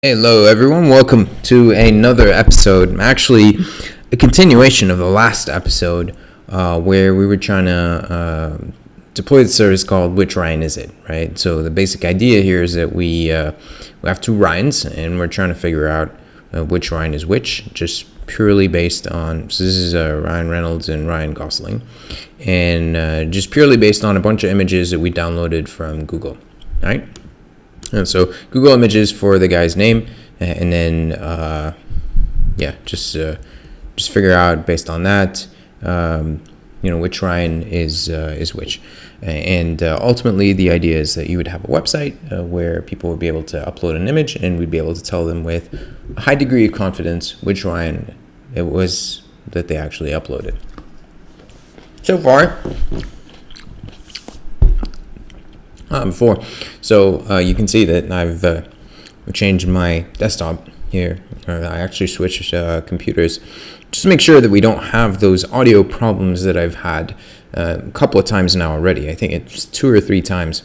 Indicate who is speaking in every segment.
Speaker 1: Hello, everyone. Welcome to another episode. Actually, a continuation of the last episode where we were trying to deploy the service called Which Ryan Is It, right? So the basic idea here is that we have two Ryans, and we're trying to figure out which Ryan is which, just purely based on, so this is Ryan Reynolds and Ryan Gosling, and just purely based on a bunch of images that we downloaded from Google, right? And so Google Images for the guy's name, and then just figure out based on that, which Ryan is which, and ultimately the idea is that you would have a website where people would be able to upload an image, and we'd be able to tell them with a high degree of confidence which Ryan it was that they actually uploaded. So far. You can see that I've changed my desktop here. I actually switched computers just to make sure that we don't have those audio problems that I've had a couple of times now already. I think it's 2 or 3 times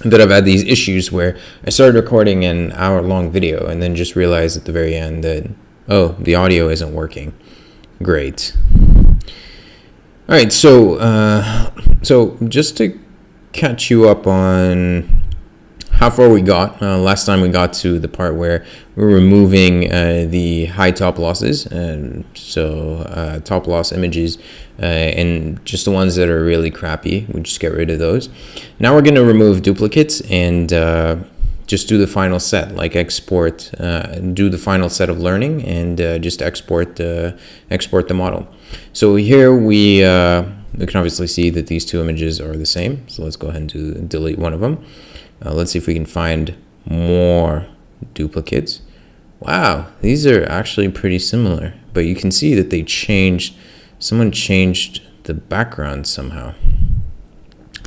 Speaker 1: that I've had these issues where I started recording an hour-long video and then just realized at the very end that, oh, the audio isn't working. Great. All right, so just to catch you up on how far we got. Last time we got to the part where we're removing the high top losses, and so top loss images and just the ones that are really crappy, we just get rid of those. Now we're going to remove duplicates and just do the final set, like export, do the final set of learning, and just export the model. So here we can obviously see that these two images are the same. So let's go ahead and delete one of them. Let's see if we can find more duplicates. Wow, these are actually pretty similar, but you can see that someone changed the background somehow.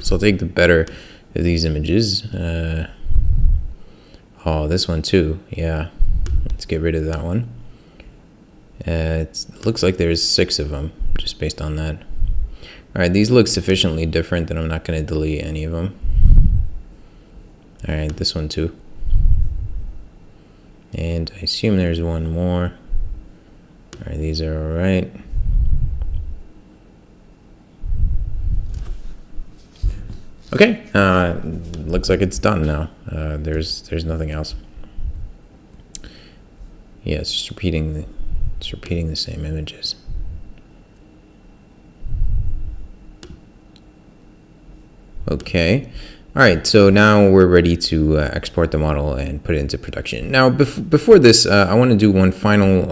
Speaker 1: So I'll take the better of these images. Oh, this one too. Yeah, let's get rid of that one. It looks like there's 6 of them just based on that. All right, these look sufficiently different that I'm not going to delete any of them. All right, this one too. And I assume there's one more. All right, these are all right. Okay, looks like it's done now. There's nothing else. Yeah, it's just repeating the same images. Okay. All right, so now we're ready to export the model and put it into production. Now, before this, I want to do one final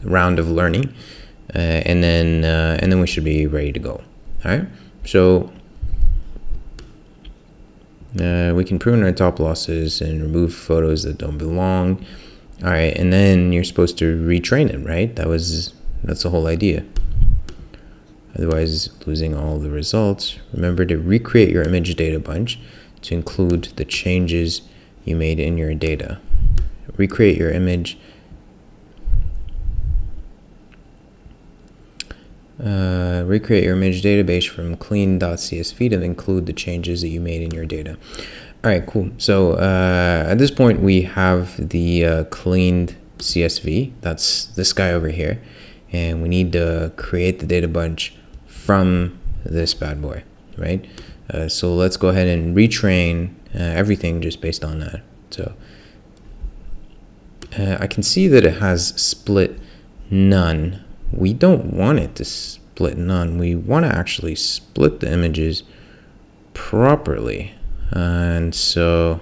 Speaker 1: round of learning, and then we should be ready to go. All right, so we can prune our top losses and remove photos that don't belong. All right, and then you're supposed to retrain it, right? That's the whole idea. Otherwise, losing all the results. Remember to recreate your image data bunch to include the changes you made in your data. Recreate your image. Recreate your image database from clean.csv to include the changes that you made in your data. All right, cool. So at this point, we have the cleaned CSV. That's this guy over here. And we need to create the data bunch from this bad boy, right? So let's go ahead and retrain everything just based on that. So I can see that it has split none. We don't want it to split none. We want to actually split the images properly. And so,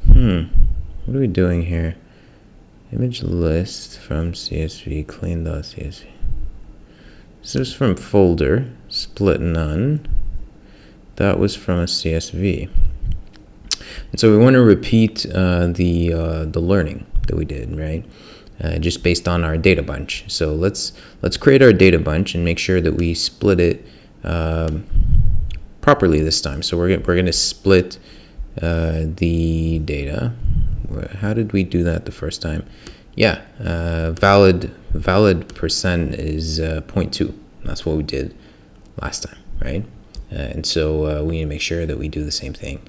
Speaker 1: what are we doing here? Image list from CSV, clean.csv. This was from folder, split none. That was from a CSV. And so we want to repeat the learning that we did, right? Just based on our data bunch. So let's create our data bunch and make sure that we split it properly this time. So we're going to split the data. How did we do that the first time? Yeah, valid percent is 0.2. That's what we did last time, right? And so we need to make sure that we do the same thing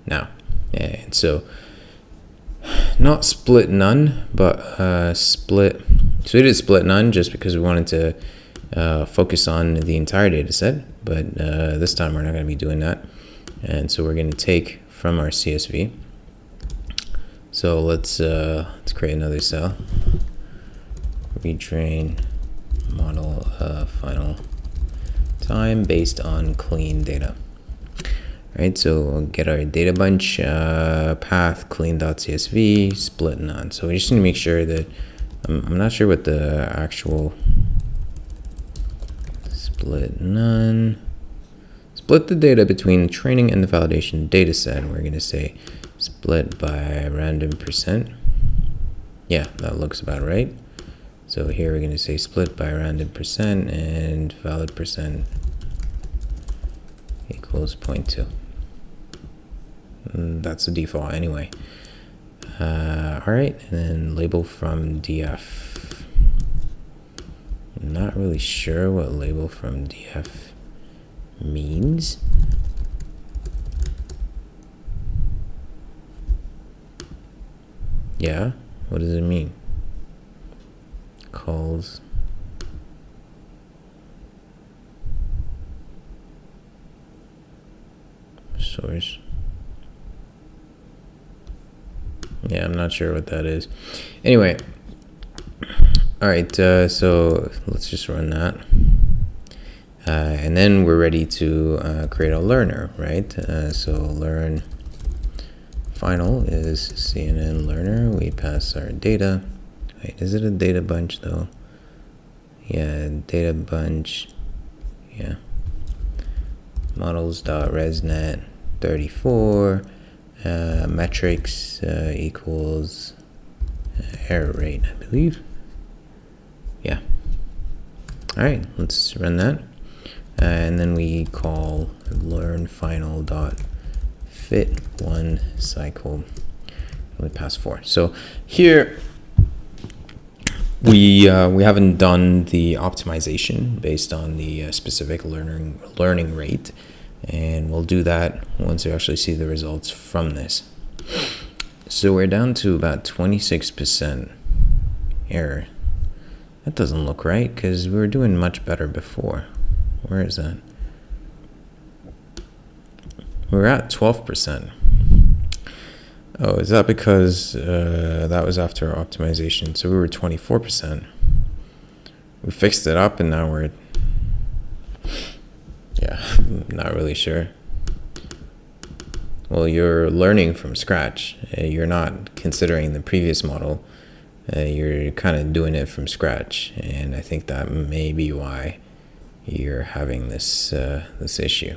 Speaker 1: now. And so not split none, but split. So we did split none just because we wanted to focus on the entire data set, but this time we're not going to be doing that. And so we're going to take from our CSV. So let's create another cell. Retrain model final time based on clean data. All right, so we'll get our data bunch path clean.csv split none. So we just need to make sure that I'm not sure what the actual split none. Split the data between the training and the validation data set. We're going to say split by random percent. Yeah, that looks about right. So here we're going to say split by random percent and valid percent equals 0.2. That's the default anyway. All right, and then label from df. I'm not really sure what label from df means. Yeah, what does it mean? Calls source. Yeah, I'm not sure what that is. Anyway, all right, so let's just run that. And then we're ready to create a learner, right? So learn final is CNN learner. We pass our data. Wait, is it a data bunch though? Yeah, data bunch. Yeah. Models.resnet 34. Metrics equals error rate, I believe. Yeah. All right, let's run that. And then we call learn final dot fit one cycle. And we pass 4. So here we haven't done the optimization based on the specific learning rate, and we'll do that once we actually see the results from this. So we're down to about 26% error. That doesn't look right because we were doing much better before. Where is that? We're at 12%. Oh, is that because that was after our optimization? So we were 24%. We fixed it up and now we're, yeah, not really sure. Well, you're learning from scratch. You're not considering the previous model. You're kind of doing it from scratch. And I think that may be why you're having this this issue.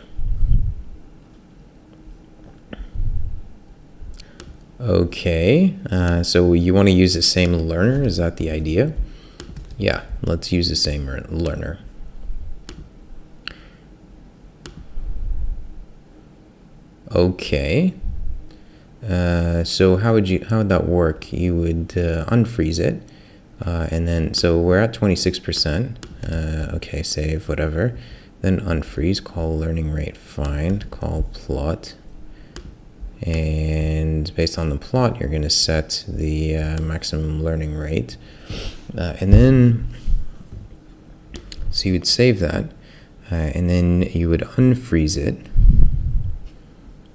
Speaker 1: Okay, so you want to use the same learner? Is that the idea? Yeah, let's use the same learner. Okay. So how would that work? You would unfreeze it, and then so we're at 26%. Okay, save whatever. Then unfreeze. Call learning rate find. Call plot. And based on the plot, you're going to set the maximum learning rate. And then, so you would save that, and then you would unfreeze it.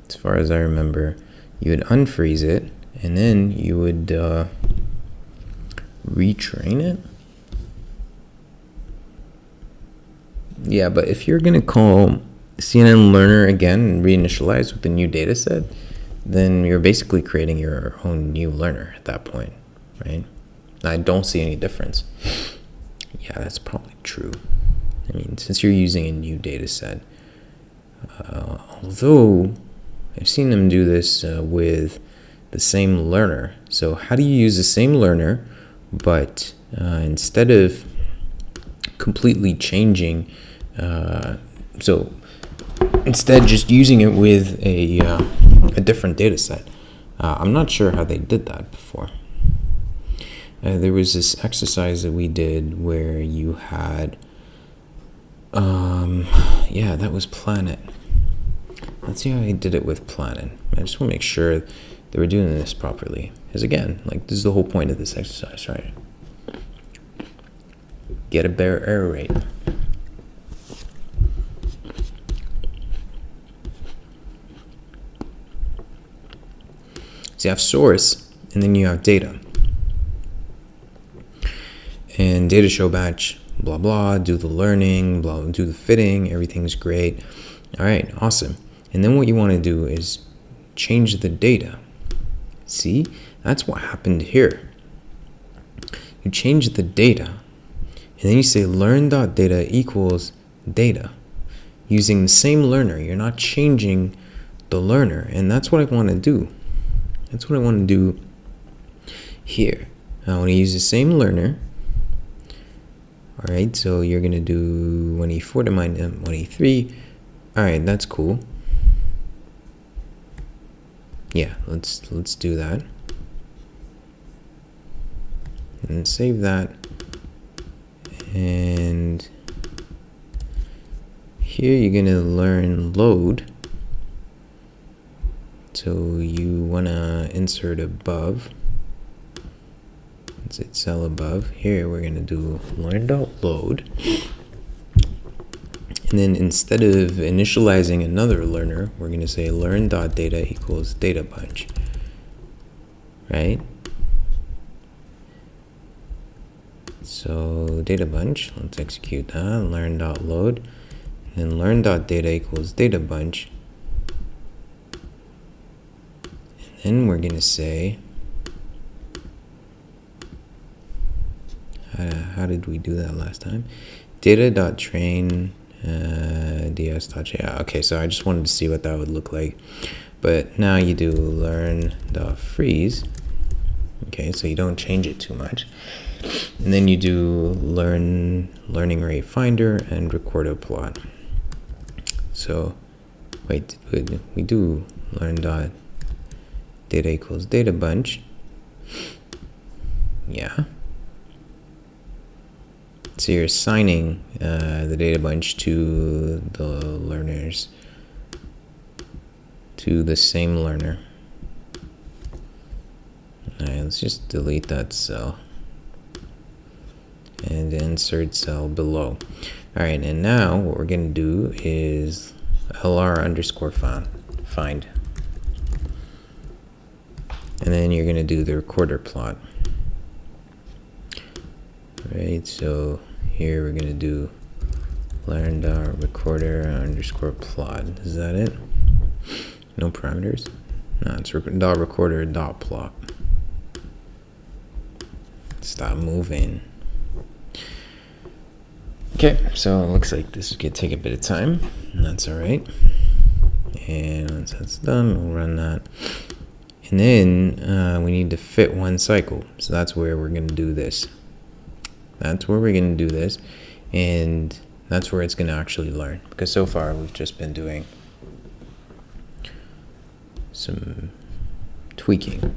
Speaker 1: As far as I remember, you would unfreeze it, and then you would retrain it. Yeah, but if you're going to call CNN learner again and reinitialize with the new data set, then you're basically creating your own new learner at that point, right? I don't see any difference. Yeah, that's probably true. I mean, since you're using a new data set, although I've seen them do this with the same learner. So how do you use the same learner, but instead of completely changing, so instead just using it with a different data set? I'm not sure how they did that before. There was this exercise that we did where you had, that was Planet. Let's see how I did it with Planet. I just want to make sure that we're doing this properly. Because again, like, this is the whole point of this exercise, right? Get a better error rate. So you have source, and then you have data. And data show batch, blah, blah, do the learning, blah, do the fitting, everything's great. All right, awesome. And then what you want to do is change the data. See, that's what happened here. You change the data, and then you say learn.data equals data. Using the same learner, you're not changing the learner, and that's what I want to do. That's what I want to do here. I want to use the same learner. All right, so you're going to do 1E4 to minus 1E3. All right, that's cool. Yeah, let's do that. And save that. And here you're going to learn load. So you want to insert above. Let's hit cell above. Here we're going to do learn.load. And then instead of initializing another learner, we're going to say learn.data equals data bunch. Right? So data bunch, let's execute that. Learn.load. And then learn.data equals data bunch. Then we're going to say, how did we do that last time? Data.train ds.ja. Okay, so I just wanted to see what that would look like. But now you do learn.freeze. Okay, so you don't change it too much. And then you do learning rate finder and recorder plot. So wait, we do learn.data equals data bunch. Yeah. So you're assigning the data bunch to the learners, to the same learner. All right, let's just delete that cell and insert cell below. All right, and now what we're going to do is lr underscore find. And then you're going to do the recorder plot. Right, so here we're going to do learn.recorder underscore plot. Is that it? No parameters? No, it's recorder dot plot. Stop moving. Okay, so it looks like this could take a bit of time, and that's all right. And once that's done, we'll run that. And then we need to fit one cycle. So that's where we're going to do this. That's where we're going to do this. And that's where it's going to actually learn. Because so far we've just been doing some tweaking.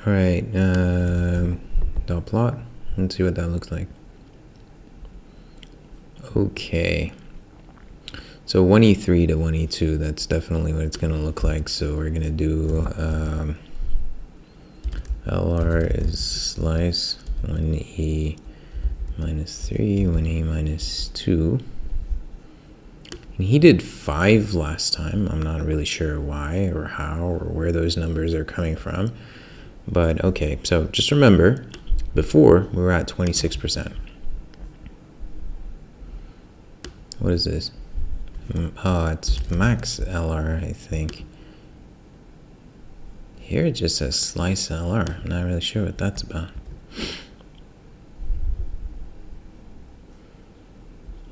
Speaker 1: All right, dot plot. Let's see what that looks like. Okay. So 1E3 to 1E2, that's definitely what it's going to look like. So we're going to do LR is slice 1E minus 3, 1E minus 2. And he did 5 last time. I'm not really sure why or how or where those numbers are coming from. But okay, so just remember, before we were at 26%. What is this? Oh, it's max LR, I think. Here it just says slice LR. I'm not really sure what that's about.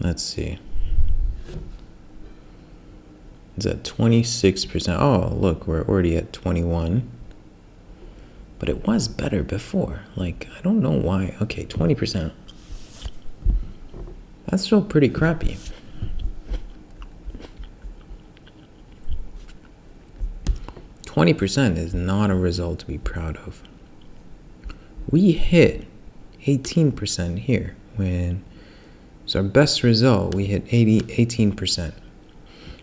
Speaker 1: Let's see. It's at 26%. Oh, look, we're already at 21. But it was better before. Like, I don't know why. Okay, 20%. That's still pretty crappy. 20% is not a result to be proud of. We hit 18% here when it's our best result. We hit 18%.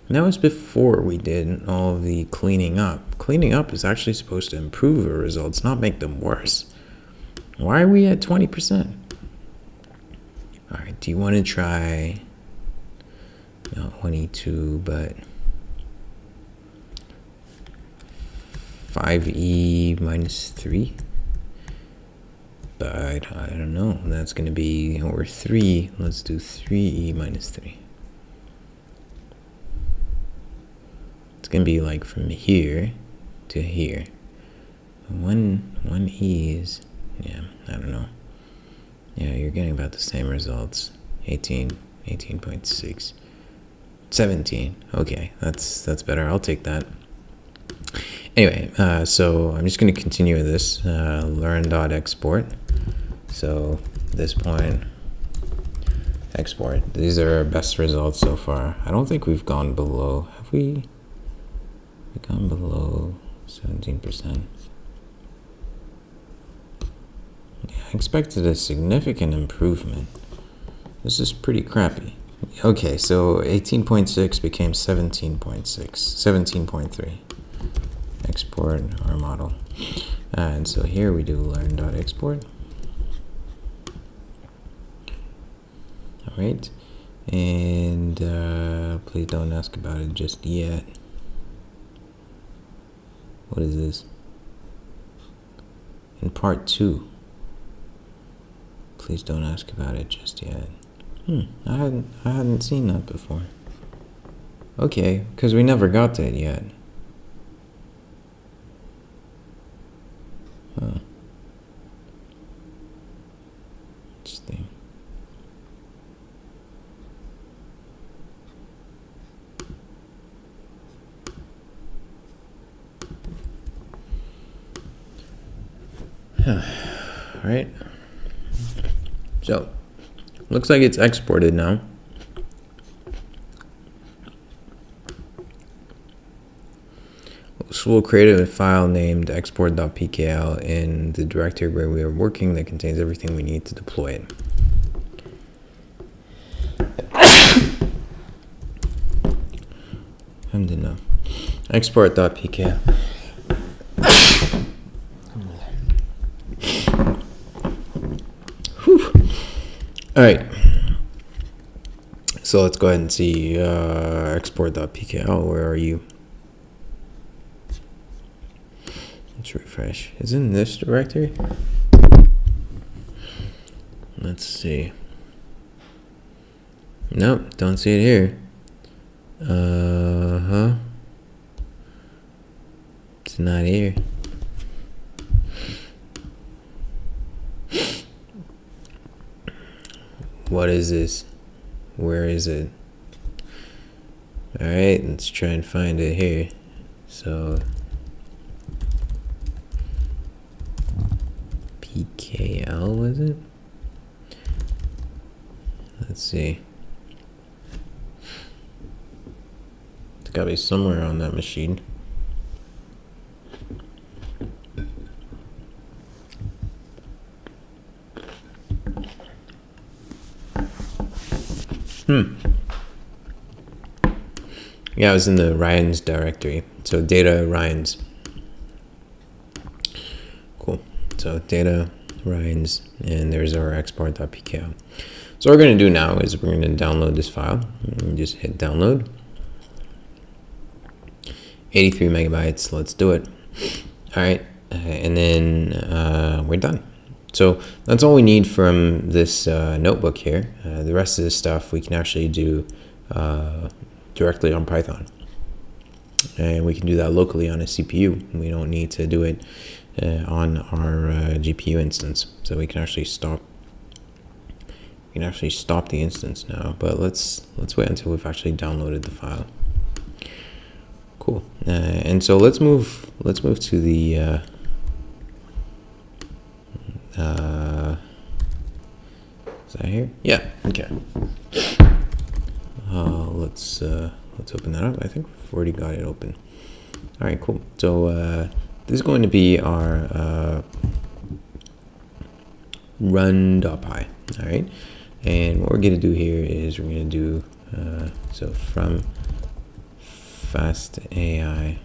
Speaker 1: And that was before we did all of the cleaning up. Cleaning up is actually supposed to improve our results, not make them worse. Why are we at 20%? All right, do you want to try not 22, but 5e minus 3? But I don't know. That's going to be over 3. Let's do 3e minus 3. It's going to be like from here to here. 1e is, yeah, I don't know. Yeah, you're getting about the same results. 18, 18.6, 17. Okay, that's better. I'll take that. Anyway, so I'm just going to continue with this learn.export. So at this point, export. These are our best results so far. I don't think we've gone below. Have we gone below 17%? Yeah, I expected a significant improvement. This is pretty crappy. Okay, so 18.6 became 17.6, 17.3. Export our model. And so here we do learn.export. All right, and please don't ask about it just yet. What is this? In part 2. Please don't ask about it just yet. I hadn't seen that before. Okay, because we never got to it yet. Huh. Interesting. All right. So, looks like it's exported now. So we'll create a file named export.pkl in the directory where we are working that contains everything we need to deploy it. Alhamdulillah. Export.pkl. All right, so let's go ahead and see export.pkl. Where are you? Let's refresh. Is it in this directory? Let's see. Nope, don't see it here. It's not here. What is this? Where is it? All right, let's try and find it here. So PKL, was it? Let's see. It's gotta be somewhere on that machine. Yeah, I was in the Ryan's directory. So data Ryan's. Cool. So data Ryan's, and there's our export.pkl. So what we're going to do now is we're going to download this file. Just hit download. 83 megabytes. Let's do it. All right, and then we're done. So that's all we need from this notebook here. The rest of this stuff we can actually do directly on Python. And we can do that locally on a CPU. We don't need to do it on our GPU instance. So we can actually stop the instance now. But let's wait until we've actually downloaded the file. Cool. And so let's move to the is that here? Yeah. Okay. Let's open that up. I think we've already got it open. All right, cool. So this is going to be our run.py. All right, and what we're going to do here is we're going to do so from fast AI.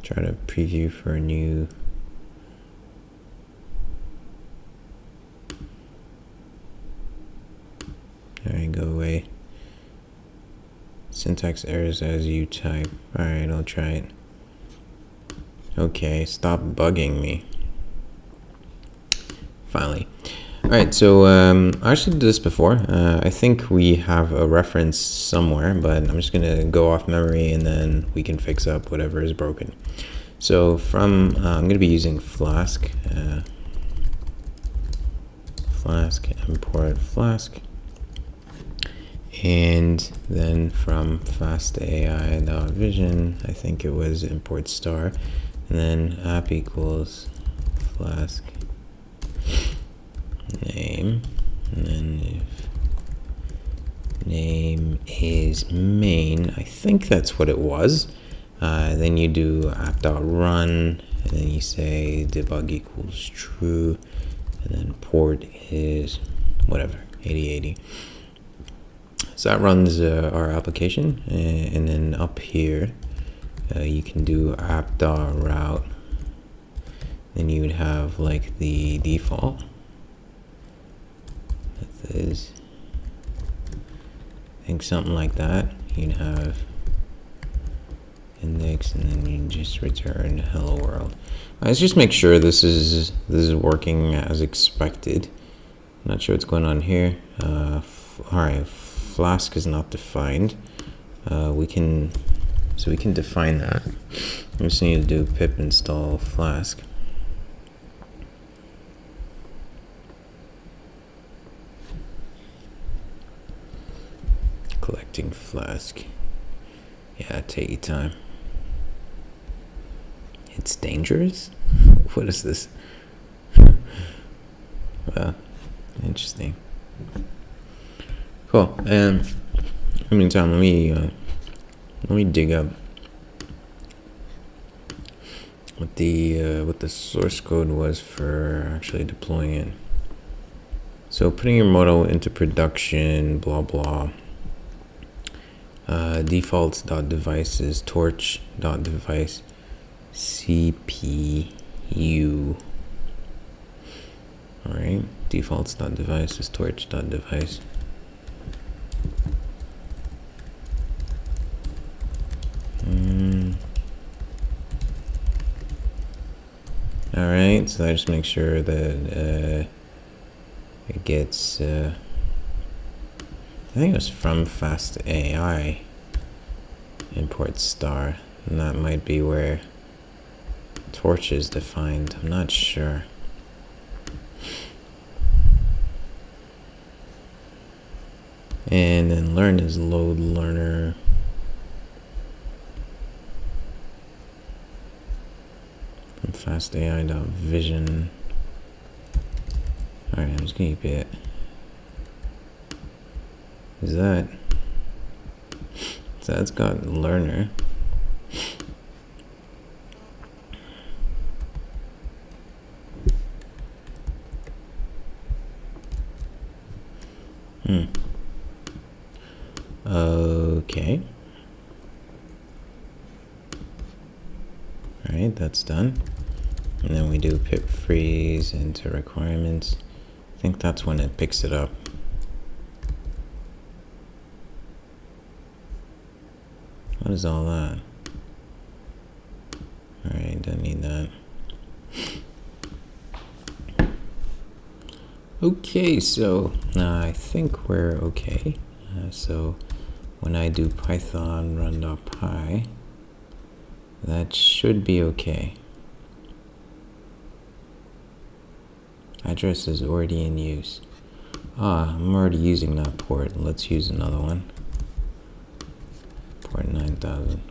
Speaker 1: Try to preview for a new. All right, go away. Syntax errors as you type. All right, I'll try it. Okay, stop bugging me. Finally. All right, so I actually did this before. I think we have a reference somewhere, but I'm just gonna go off memory and then we can fix up whatever is broken. So from, I'm gonna be using Flask. Flask, import Flask. And then from fastai.vision, I think it was import star, and then app equals Flask name, and then if name is main, I think that's what it was. Then you do app.run, and then you say debug equals true, and then port is whatever, 8080. So that runs our application, and then up here you can do app.route. Then you would have like the default. That is, I think something like that. You'd have index, and then you just return hello world. Let's just make sure this is working as expected. I'm not sure what's going on here. All right. Flask is not defined. We can define that. We just need to do pip install Flask. Collecting Flask. Yeah, take your time. It's dangerous? What is this? Well, interesting. Cool. In the meantime, let me dig up what the source code was for actually deploying it. So putting your model into production, blah blah. Defaults.devices, torch.device, CPU. All right. Defaults.devices, torch.device. All right, so I just make sure that it gets. I think it was from fast AI. Import star, and that might be where torch is defined. I'm not sure. And then learn is load learner. From fastai.vision. Alright, I'm just gonna keep it. Is that? So that's got learner. Okay. All right, that's done. And then we do pip freeze into requirements. I think that's when it picks it up. What is all that? All right, don't need that. Okay, so I think we're okay. So when I do python run.py, that should be okay. Address is already in use. I'm already using that port. Let's use another one. Port 9000.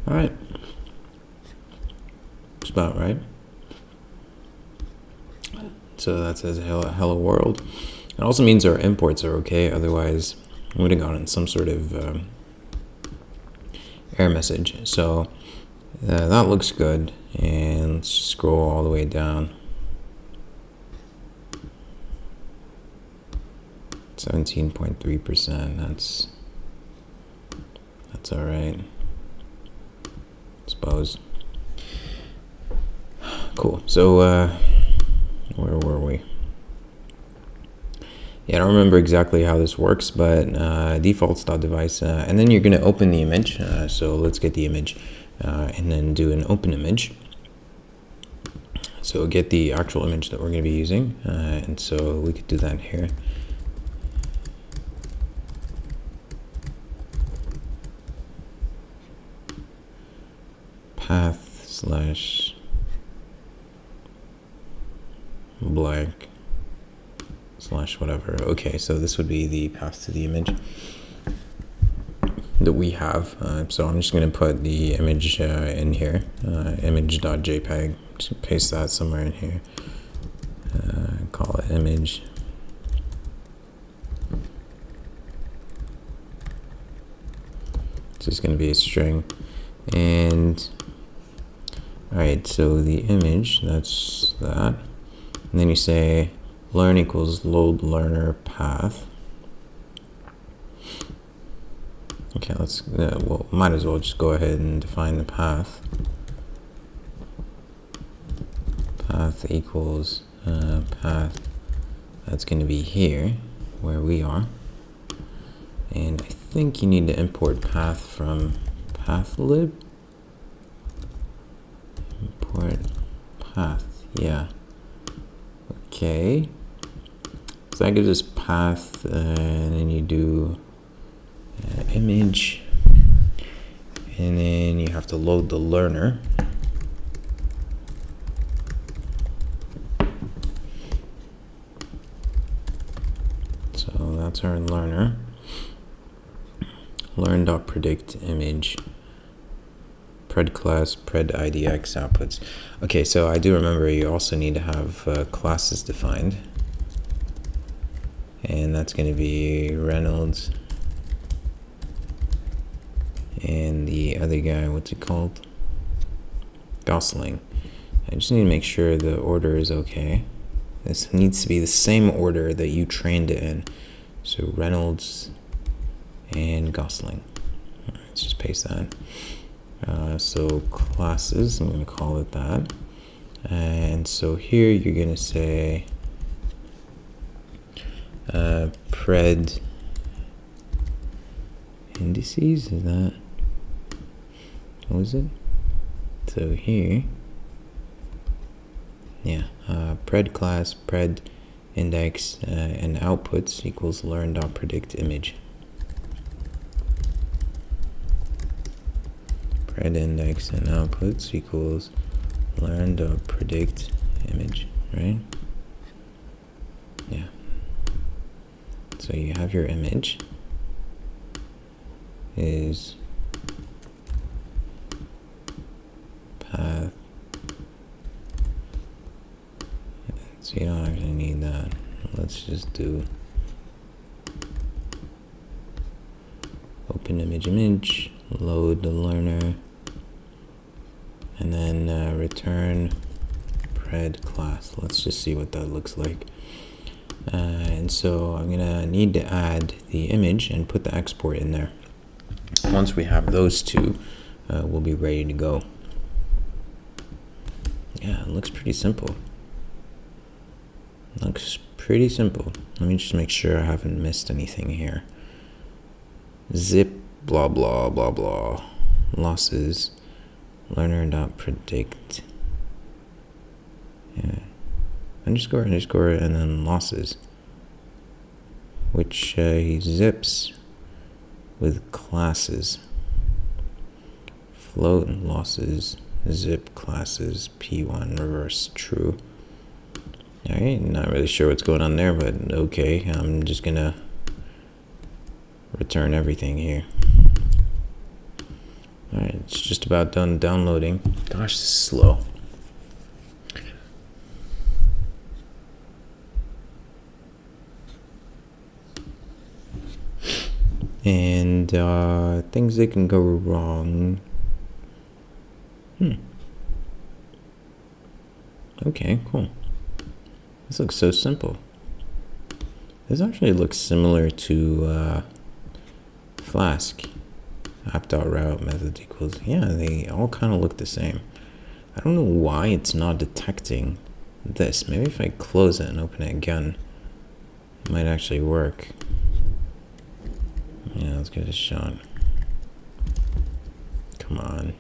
Speaker 1: All right. It's about right. So that says hello world. It also means our imports are okay. Otherwise, we would have gotten some sort of error message. So that looks good. And let's scroll all the way down. 17.3%. That's all right, I suppose. Cool. So where were we? Yeah, I don't remember exactly how this works, but defaults.device, and then you're going to open the image. So let's get the image and then do an open image. So get the actual image that we're going to be using, and so we could do that here. Path/blank/ whatever. Okay, so this would be the path to the image that we have. So I'm just going to put the image in here, image.jpg. Just paste that somewhere in here. Call it image. It's just going to be a string. And all right, so the image, that's that. And then you say learn equals load learner path. Okay, let's, well, might as well just go ahead and define the path. Path equals path. That's going to be here, where we are. And I think you need to import path from pathlib. Import path, yeah. Okay. So that gives us path, and then you do image, and then you have to load the learner. So that's our learner. Learn.predict image. Pred class, pred idx outputs. Okay, so I do remember you also need to have classes defined. And that's going to be Reynolds. And the other guy, what's it called? Gosling. I just need to make sure the order is okay. This needs to be the same order that you trained it in. So Reynolds and Gosling. All right, let's just paste that. So classes, I'm going to call it that. And so here you're going to say pred indices, is that, what was it? So here, yeah, pred class, pred index, and outputs equals learn.predict image. Pred index and outputs equals learn.predict image, right? Yeah. So you have your image is path. So you don't actually need that. Let's just do open image, load the learner, and then return pred class. Let's just see what that looks like. And so I'm gonna need to add the image and put the export in there. Once we have those two, we'll be ready to go. Yeah, it looks pretty simple. Looks pretty simple. Let me just make sure I haven't missed anything here. Zip, blah, blah, blah, blah. Losses, learner.predict. Yeah. Underscore, and then losses. Which he zips with classes. Float and losses, zip classes, P1 reverse true. Alright, not really sure what's going on there, but okay, I'm just gonna return everything here. Alright, it's just about done downloading. Gosh, this is slow. and things that can go wrong. Okay, cool. This looks so simple. This actually looks similar to Flask. App.route method equals. Yeah, they all kind of look the same. I don't know why it's not detecting this. Maybe if I close it and open it again, it might actually work. Yeah, let's give it a shot. Come on.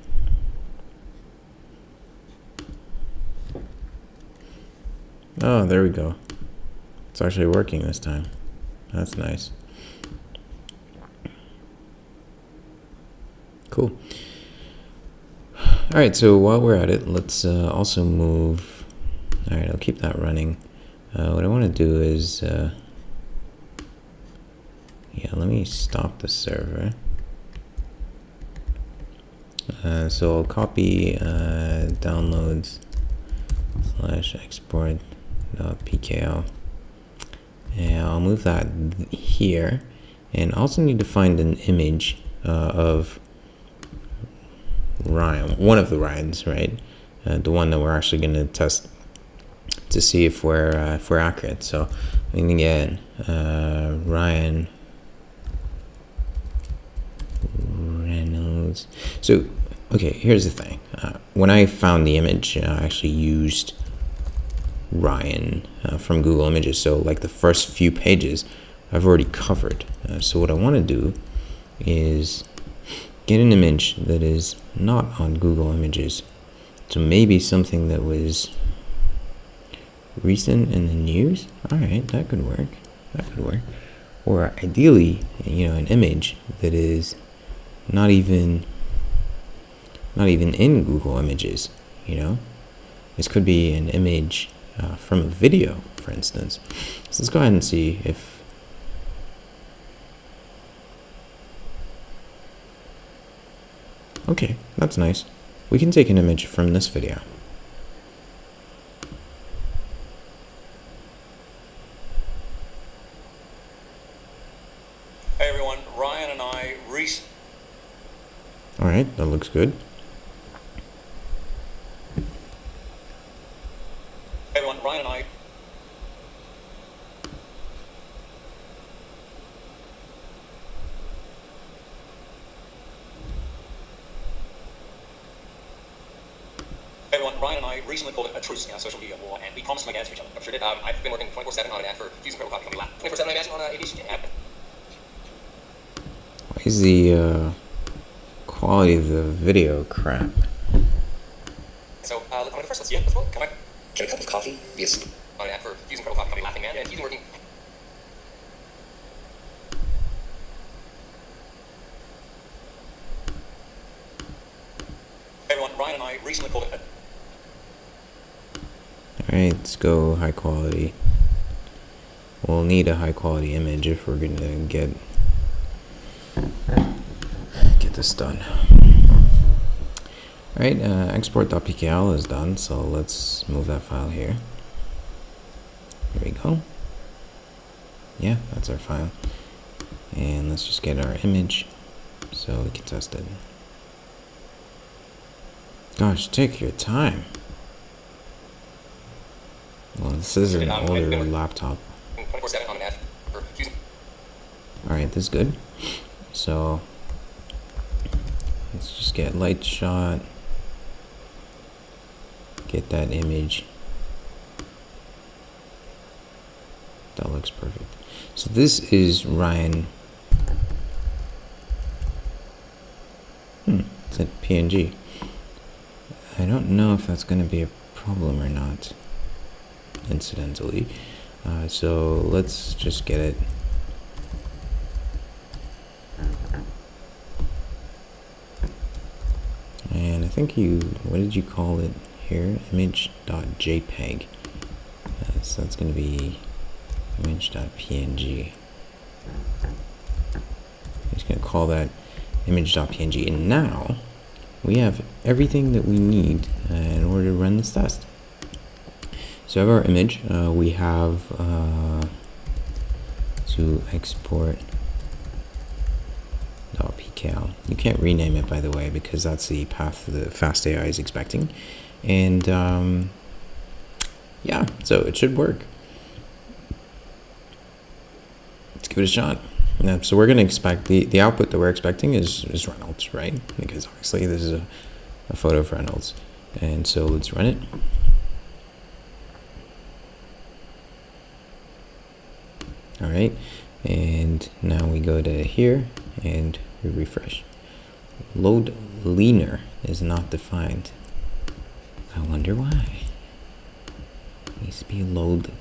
Speaker 1: Oh, there we go. It's actually working this time. That's nice. Cool. All right, so while we're at it, let's also move. All right, I'll keep that running. What I want to do is, yeah, let me stop the server. So I'll copy downloads /export.pkl, and I'll move that here. And I also need to find an image of Ryan, one of the Ryans, right? The one that we're actually going to test to see if we're accurate. So I'm going to get Ryan Reynolds. So okay, here's the thing. When I found the image, I actually used Ryan from Google Images. So like the first few pages I've already covered. So what I want to do is get an image that is not on Google Images. So maybe something that was recent in the news. All right, that could work. That could work. Or ideally, an image that is not even in Google Images. This could be an image from a video, for instance. So let's go ahead and see if. Okay, that's nice. We can take an image from this video.
Speaker 2: Hey everyone, Ryan and I
Speaker 1: All right, that looks good.
Speaker 2: Hey everyone, Ryan and I. Hey everyone, Ryan and I recently pulled a truce in a social media war, and we promised to make ads for each other. I'm sure did. I've been working 24/7 on an ad for using Critical Copy Company. 24/7 I imagine on ABC app.
Speaker 1: Why is the quality of the video crap?
Speaker 2: So, first let's vote. Come on. Get a cup of coffee via Zoom. On an ad for using Critical Copy Company Laughing Man, and he's working. Hey everyone, Ryan and I recently pulled a.
Speaker 1: Alright, let's go high quality. We'll need a high quality image if we're gonna get this done. Alright, export.pkl is done, so let's move that file here. Here we go. Yeah, that's our file. And let's just get our image so we can test it. Gosh, take your time. Well, this is an older laptop.
Speaker 2: 24/7 on an ad for using.
Speaker 1: Alright, this is good. So let's just get light shot. Get that image. That looks perfect. So this is Ryan. It's a PNG. I don't know if that's going to be a problem or not, incidentally. So let's just get it. And I think what did you call it here? Image.jpg. So that's going to be image.png. I'm just going to call that image.png. And now we have everything that we need in order to run this test. So we have our image. We have to export .pkl. You can't rename it, by the way, because that's the path the FastAI is expecting. And yeah, so it should work. Let's give it a shot. Yeah, so we're going to expect the output that we're expecting is Reynolds, right? Because obviously this is a photo of Reynolds. And so let's run it. All right, and now we go to here and we refresh. Load leaner is not defined. I wonder why. It needs to be load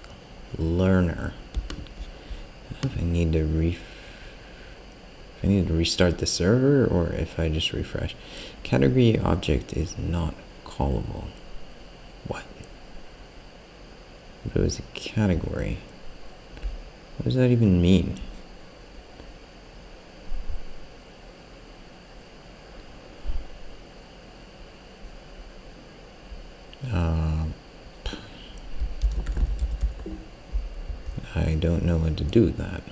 Speaker 1: learner. If I need to restart the server, or if I just refresh. Category object is not callable. What? If it was a category, what does that even mean? I don't know what to do with that.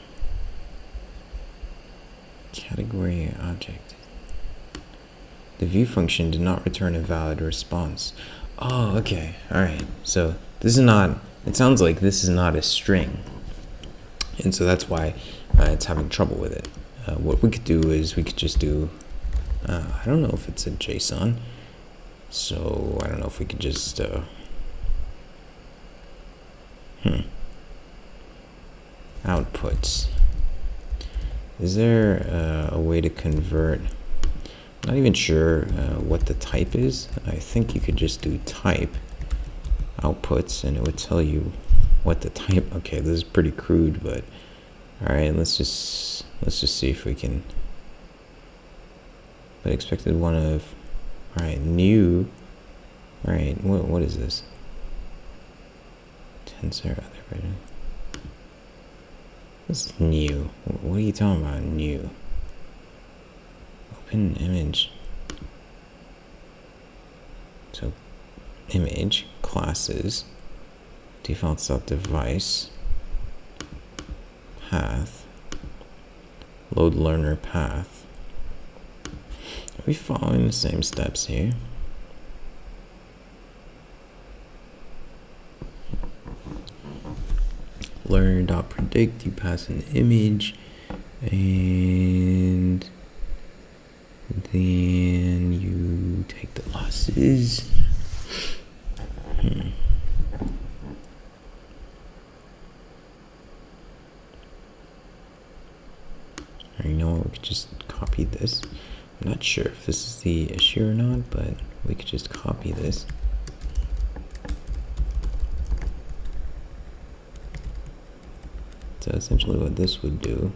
Speaker 1: Category object. The view function did not return a valid response. Oh, okay. All right. So this is not, it sounds like this is not a string. And so that's why it's having trouble with it. What we could do is we could just do, I don't know if it's a JSON. So I don't know if we could just, outputs. Is there a way to convert? Not even sure what the type is. I think you could just do type outputs and it would tell you what the type. Okay, this is pretty crude, but all right, let's just see if we can. But expected one of, all right, new. All right, what is this? Tensor other version. What's new? What are you talking about? New. Open image. So, image classes. Defaults.device. Path. Load learner path. Are we following the same steps here? Learner.predict, you pass an image, and then you take the losses. You know what, we could just copy this. I'm not sure if this is the issue or not, but we could just copy this. So essentially what this would do,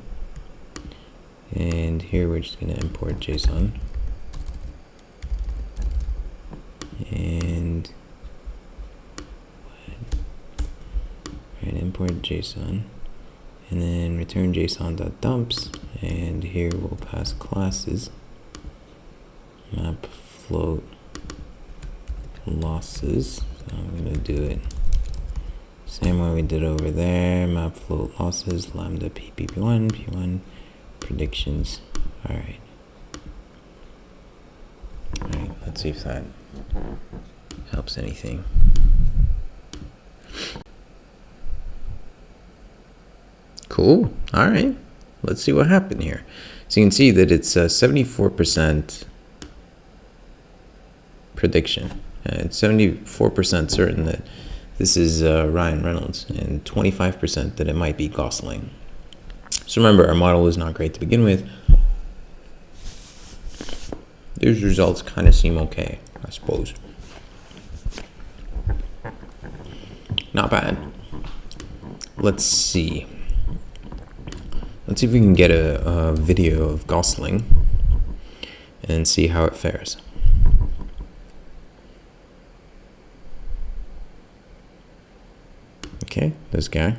Speaker 1: and here we're just going to import JSON, and import JSON, and then return JSON.dumps, and here we'll pass classes, map float losses. So I'm going to do it same way we did over there, map float losses, lambda p1, p1 predictions. All right, let's see if that helps anything. Cool. All right, let's see what happened here. So you can see that it's 74% prediction. It's 74% certain that this is Ryan Reynolds, and 25% that it might be Gosling. So remember, our model is not great to begin with. These results kind of seem okay, I suppose. Not bad. Let's see. Let's see if we can get a video of Gosling and see how it fares. Okay, this guy.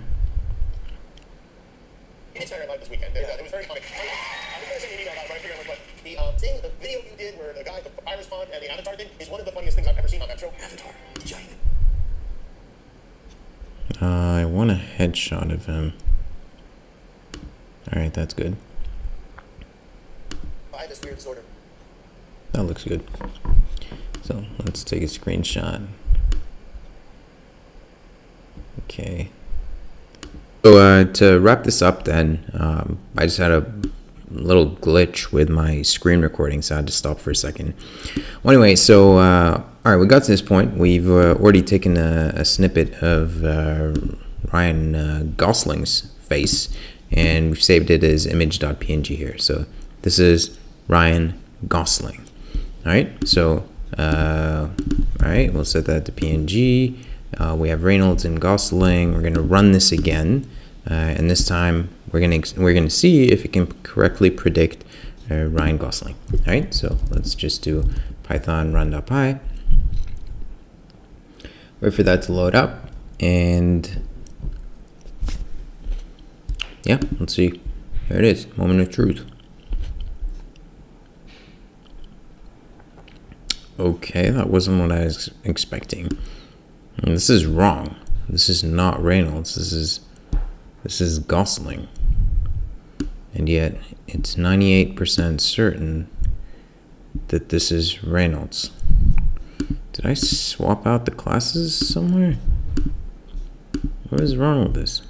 Speaker 2: It's very live this weekend. It was very funny. I was going to send you an email about it, but I figured it was what the thing, the video you did where the guy, the Iris font and the avatar thing is one of the funniest things I've ever seen on that show. Avatar, giant.
Speaker 1: I want a headshot of him. All right, that's good.
Speaker 2: disorder.
Speaker 1: That looks good. So let's take a screenshot. Okay. So to wrap this up then, I just had a little glitch with my screen recording, so I had to stop for a second. Well, anyway, so all right, we got to this point. We've already taken a snippet of Ryan Gosling's face, and we've saved it as image.png here. So this is Ryan Gosling. All right, so all right, we'll set that to PNG. We have Reynolds and Gosling. We're gonna run this again, and this time we're gonna see if it can correctly predict Ryan Gosling. All right, so let's just do Python run.py. Wait for that to load up, and yeah, let's see. There it is, moment of truth. Okay, that wasn't what I was expecting. And this is wrong. This is not Reynolds. This is Gosling. And yet it's 98% certain that this is Reynolds. Did I swap out the classes somewhere? What is wrong with this?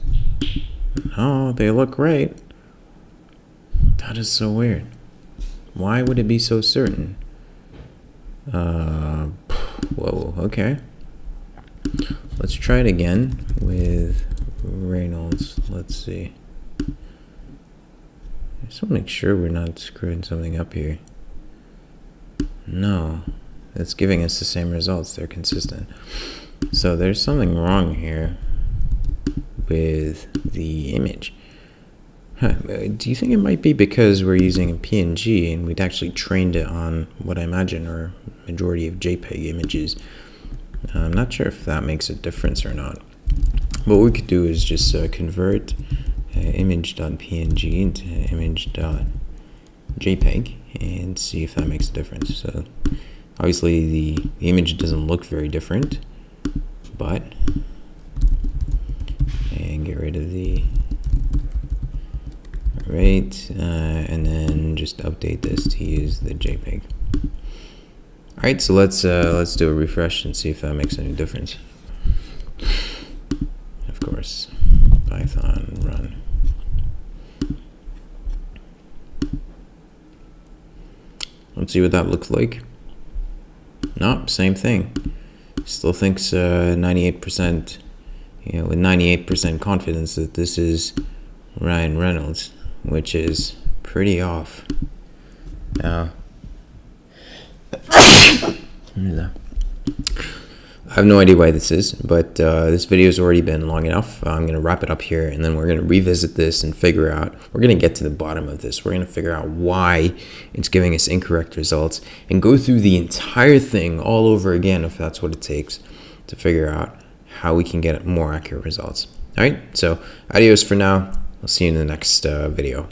Speaker 1: No, they look right. That is so weird. Why would it be so certain? Whoa, okay. Let's try it again with Reynolds. Let's see. I just want to make sure we're not screwing something up here. No, it's giving us the same results. They're consistent. So there's something wrong here with the image. Do you think it might be because we're using a PNG and we'd actually trained it on what I imagine are majority of JPEG images? I'm not sure if that makes a difference or not. What we could do is just convert image.png into image.jpeg and see if that makes a difference. So obviously the image doesn't look very different, but and get rid of the right, and then just update this to use the JPEG. All right, so let's do a refresh and see if that makes any difference. Of course, Python run. Let's see what that looks like. Nope, same thing. Still thinks 98%, with 98% confidence that this is Ryan Reynolds, which is pretty off. Now, I have no idea why this is, but this video has already been long enough. I'm going to wrap it up here, and then we're going to revisit this and figure out, we're going to get to the bottom of this. We're going to figure out why it's giving us incorrect results and go through the entire thing all over again if that's what it takes to figure out how we can get more accurate results. All right, so adios for now. I'll see you in the next video.